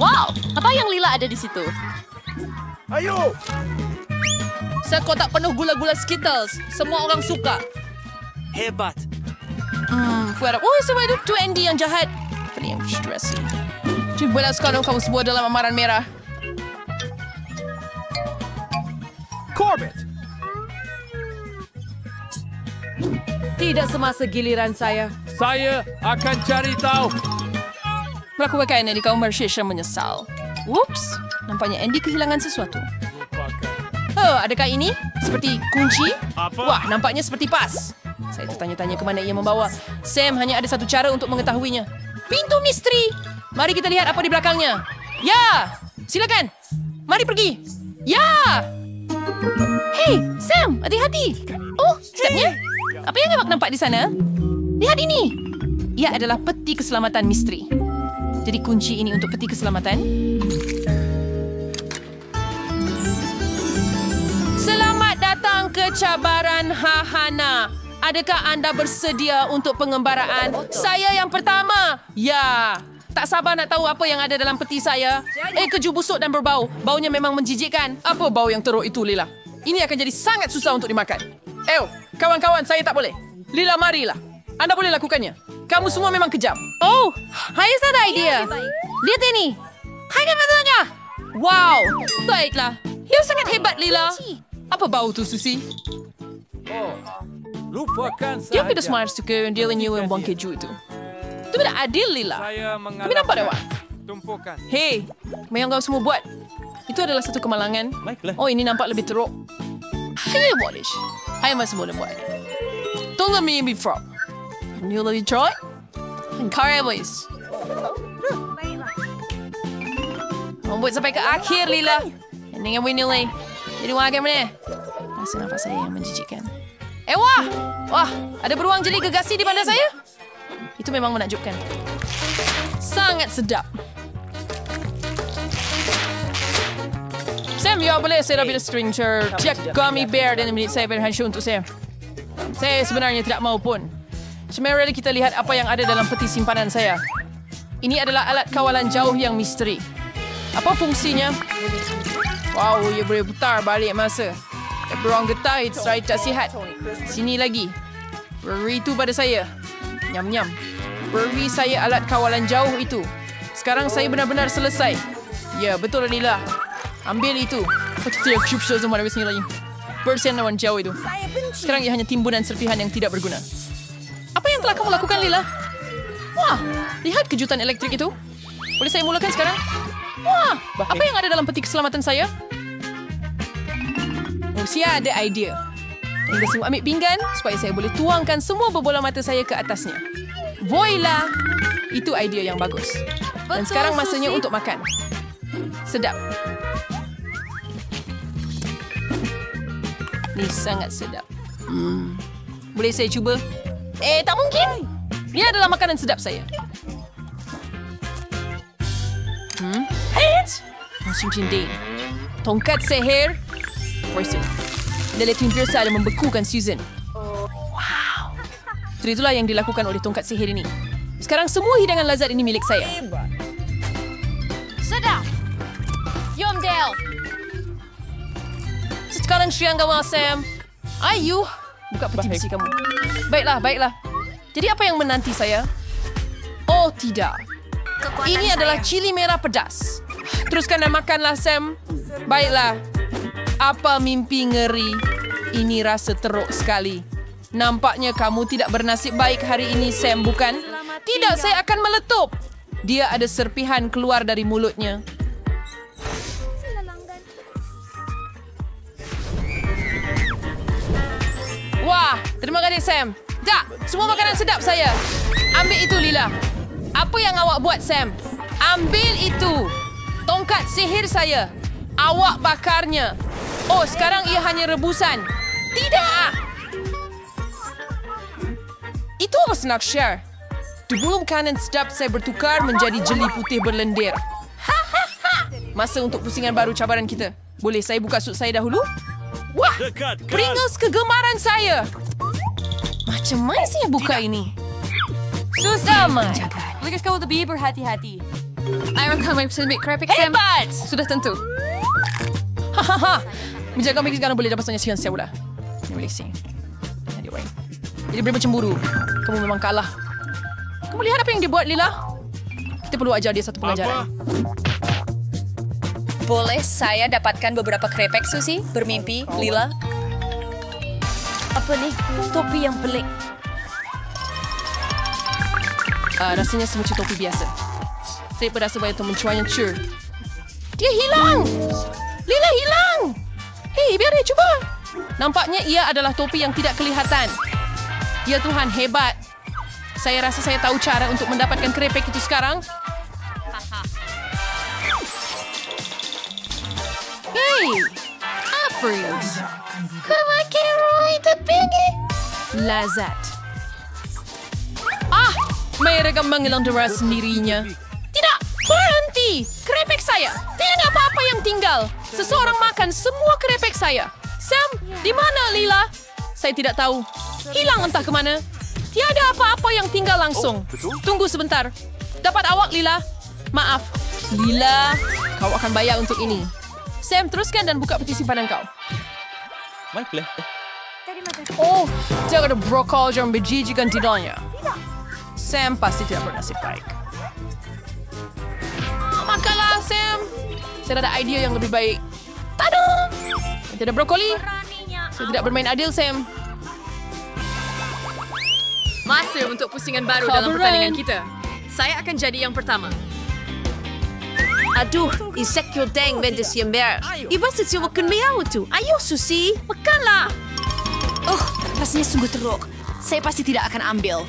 Wow, apa yang Lila ada di situ? Ayo! Sekotak penuh gula-gula Skittles. Semua orang suka. Hebat! Fuera. Oh, sebab itu Andy yang jahat. Apa yang stressy. Cubalah sekarang kamu semua dalam amaran merah. Corbett! Tidak semasa giliran saya. Saya akan cari tahu. Melakukan ini kaum Marshall menyesal. Whoops, nampaknya Andy kehilangan sesuatu. Adakah ini? Seperti kunci? Apa? Wah, nampaknya seperti pas. Saya tertanya-tanya ke mana ia membawa. Sam hanya ada satu cara untuk mengetahuinya. Pintu misteri. Mari kita lihat apa di belakangnya. Ya, silakan. Mari pergi. Ya. Hei, Sam, hati-hati. Oh, stepnya. Apa yang awak nampak di sana? Lihat ini. Ia adalah peti keselamatan misteri. Jadi kunci ini untuk peti keselamatan. Selamat datang ke cabaran Hahana. Adakah anda bersedia untuk pengembaraan? Saya yang pertama. Ya. Tak sabar nak tahu apa yang ada dalam peti saya. Keju busuk dan berbau. Baunya memang menjijikkan. Apa bau yang teruk itu, Lila? Ini akan jadi sangat susah untuk dimakan. Kawan-kawan, saya tak boleh. Lila, marilah. Anda boleh lakukannya. Kamu semua memang kejam. Oh, saya ada idea. Lihat ini. Hai, katanya. Wow, baiklah. Ia sangat hebat, Lila. Apa bau tu, Susi? Lupakan saja. Dia tidak smart suka dia yang buang keju itu. Itu tidak adil, Lila. Saya Tapi nampak dah, Wak. tumpukan. Hei, apa yang kau semua buat? Itu adalah satu kemalangan. Baiklah. Oh, ini nampak lebih teruk. Hai, Walish. Hai, masih boleh buat. Tolong me frog. Ni lebih Troy. Kau boys. Membuat sampai ke akhir, Lila. Dengan Winnie. Jadi wagai mana? Rasa nafas saya yang menjijikkan. Wah, ada beruang jeli gegasi di bandar saya? Itu memang menakjubkan. Sangat sedap. Sam, ya boleh saya dah bila stringer. Jack Gummy Bear dan minit saya berhasil untuk saya. Saya sebenarnya tidak mau pun. Mari kita lihat apa yang ada dalam peti simpanan saya. Ini adalah alat kawalan jauh yang misteri. Apa fungsinya? Wow, ia boleh putar balik masa. Beruang getah, itu saya tak sihat. Sini lagi. Beri itu pada saya. Nyam-nyam. Beri saya alat kawalan jauh itu. Sekarang saya benar-benar selesai. Ya, betul, Lila. Ambil itu. Persen lawan jauh itu. Sekarang ia hanya timbunan serpihan yang tidak berguna. Apa yang telah kamu lakukan, Lila? Wah, lihat kejutan elektrik itu. Boleh saya mulakan sekarang? Wah, apa yang ada dalam peti keselamatan saya? Saya ada idea. Anda semua ambil pinggan supaya saya boleh tuangkan semua berbola mata saya ke atasnya. Voila! Itu idea yang bagus. Dan sekarang masanya untuk makan. Sedap. Ini sangat sedap. Boleh saya cuba? Tak mungkin. Ini adalah makanan sedap saya. Langsung cintain. Tongkat sihir. Poison. Leletin biasa ada membekukan Susan. Wow. Itulah yang dilakukan oleh tongkat sihir ini. Sekarang semua hidangan lazat ini milik saya. Sedap. Yomdel. Sekarang siang kamu, Sam. Ayu. Buka peti besi kamu. Baiklah. Jadi apa yang menanti saya? Oh, tidak. Ini adalah cili merah pedas. Teruskan dan makanlah, Sam. Baiklah. Apa mimpi ngeri? Ini rasa teruk sekali. Nampaknya kamu tidak bernasib baik hari ini, Sam, bukan? Tidak, saya akan meletup. Dia ada serpihan keluar dari mulutnya. Wah, terima kasih, Sam. Tak, semua makanan sedap saya. Ambil itu, Lila. Apa yang awak buat, Sam? Ambil itu. Tongkat sihir saya. Awak bakarnya. Oh, sekarang ia hanya rebusan. Tidak. Itu apa snack share? Di bulu kanan sedap saya bertukar menjadi jeli putih berlendir. Masa untuk pusingan baru cabaran kita. Boleh saya buka suit saya dahulu? Wah, Pringles kegemaran saya. Macam mana saya buka ini? Susah, Mai. Lukas kau lebih berhati-hati. I akan make keripik Sam. Hebat! Sudah tentu. Hahaha. Menjaga Maggie sekarang boleh dapat saksian saya pula. Ini boleh sih. Anyway. Jadi beri cemburu. Kamu memang kalah. Kamu lihat apa yang dia buat, Lila? Kita perlu ajar dia satu pengajaran. Boleh saya dapatkan beberapa krepek, Susi? Bermimpi, Lila? Apa ni? Topi yang pelik. Rasanya semuci topi biasa. Saya berasa banyak teman cuanya cur. Dia hilang! Lila hilang! Hei, biar dia cuba. Nampaknya ia adalah topi yang tidak kelihatan. Ya Tuhan, hebat. Saya rasa saya tahu cara untuk mendapatkan krepek itu sekarang. Hei! Apa ini? Kemakin Roy terpinggir. Lazat. Mereka menghilang darah sendirinya. Tidak! Berhenti! Krepek saya! Tidak apa-apa yang tinggal. Seseorang makan semua krepek saya. Sam, di mana Lila? Saya tidak tahu. Hilang entah ke mana. Tiada apa-apa yang tinggal langsung. Tunggu sebentar. Dapat awak, Lila? Maaf. Lila, kau akan bayar untuk ini. Sam, teruskan dan buka peti simpanan kau. Oh, dia ada brokoli yang menjijikan tidaknya. Sam pasti tidak bernasib baik. Makanlah, Sam. Saya ada idea yang lebih baik. Tada! Tidak brokoli. Saya tidak bermain adil, Sam. Masa untuk pusingan baru dalam pertandingan kita. Saya akan jadi yang pertama. Aduh, Ezekiel Deng Mendes yang ber. Iba sesiu makan meow tu. Ayo, Susi. Makanlah. Rasanya sungguh teruk. Saya pasti tidak akan ambil.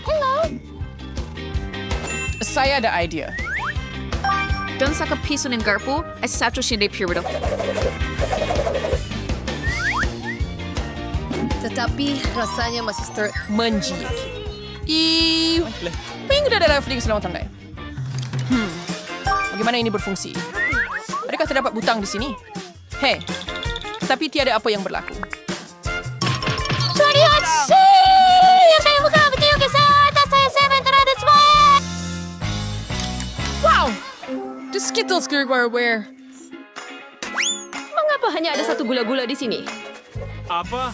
Saya ada idea. Dan sa piso ng garpu ay sa hindi pure. Tetapi rasanya masih Menjiik. Ping udah ada refleks selama tanggai. Bagaimana ini berfungsi? Adakah terdapat butang di sini? Hei, tapi tiada apa yang berlaku. Lihat sih! Yang saya buka betul ke atas saya semen terhadap semua. Wow! The Skittles Gurgurware. Mengapa hanya ada satu gula-gula di sini? Apa?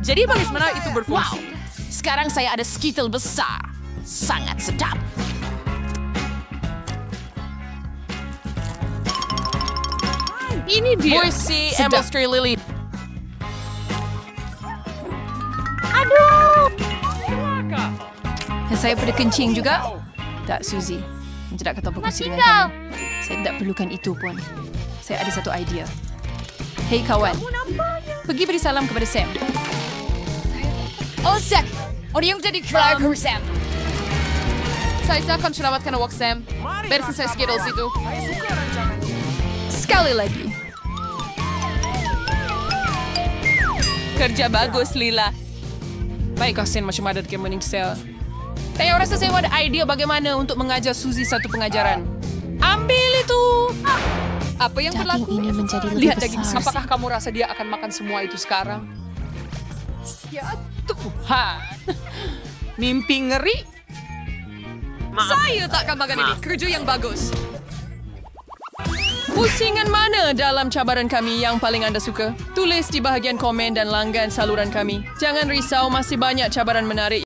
Jadi bagaimana itu berfungsi? Wow, sekarang saya ada Skittle besar. Sangat sedap. Ini dia. Boise Emerald Stray Lily. Saya pada kencing juga. Tak, Suzy. Tidak kata berkongsi dengan kamu. Saya tidak perlukan itu pun. Saya ada satu idea. Hei kawan. Pergi beri salam kepada Sam. Oh, Zack. Orang yang jadi keluar ke Sam. Saya akan selamatkan awak Sam. Versi saya Skittles itu. Sekali lagi. Kerja bagus, Lila. Baik, Sen macam ada di Morning Cell. Saya rasa saya ada idea bagaimana untuk mengajar Suzy satu pengajaran. Ambil itu! Apa yang berlaku? Daging ini menjadi lebih Lihat daging. besar. Apakah kamu rasa dia akan makan semua itu sekarang? Ya Tuhan. Mimpi ngeri. Saya tak akan makan ini. Kerja yang bagus. Pusingan mana dalam cabaran kami yang paling anda suka? Tulis di bahagian komen dan langgan saluran kami. Jangan risau, masih banyak cabaran menarik